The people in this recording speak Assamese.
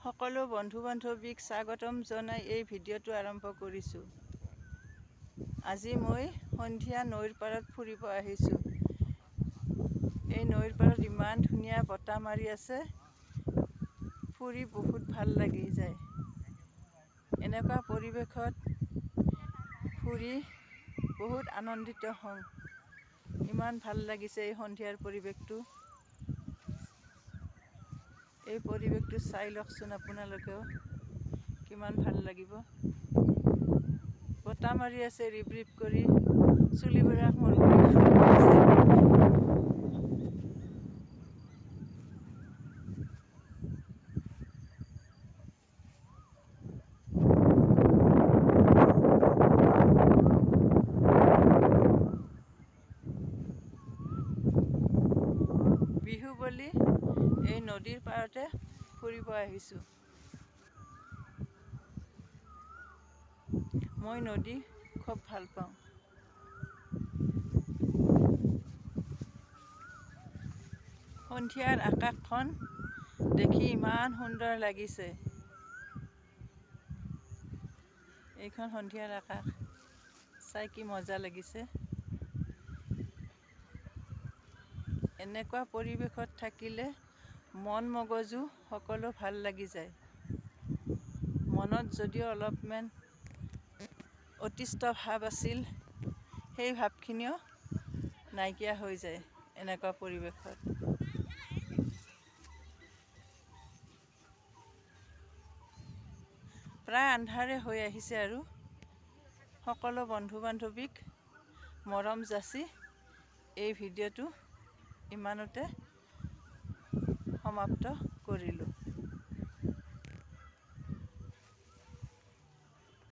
সকলো বন্ধু-বান্ধৱীক স্বাগতম জনাই এই ভিডিঅ'টো আৰম্ভ কৰিছোঁ। আজি মই সন্ধিয়া নৈৰ পাৰত ফুৰিব আহিছোঁ। এই নৈৰ পাৰত ইমান ধুনীয়া বতাহ মাৰি আছে, ফুৰি বহুত ভাল লাগি যায়। এনেকুৱা পৰিৱেশত ফুৰি বহুত আনন্দিত হওঁ। ইমান ভাল লাগিছে এই সন্ধিয়াৰ পৰিৱেশটো। এই পৰিৱেশটো চাই লওকচোন আপোনালোকেও, কিমান ভাল লাগিব। বতাহ মাৰি আছে ৰিব ৰিব কৰি, চুলিবিলাক মোৰ বিহু বুলি এই নদীৰ পাৰতে ফুৰিব আহিছোঁ। মই নদী খুব ভাল পাওঁ। সন্ধিয়াৰ আকাশখন দেখি ইমান সুন্দৰ লাগিছে। এইখন সন্ধিয়াৰ আকাশ চাই কি মজা লাগিছে। এনেকুৱা পৰিৱেশত থাকিলে মন মগজু সকলো ভাল লাগি যায়। মনত যদিও অলপমান অতিষ্ঠ ভাৱ আছিল, সেই ভাৱখিনিও নাইকিয়া হৈ যায় এনেকুৱা পৰিৱেশত। প্ৰায় আন্ধাৰে হৈ আহিছে আৰু সকলো বন্ধু-বান্ধৱীক মৰম যাচি এই ভিডিঅ'টো ইমানতে সমাপ্ত কৰিলোঁ।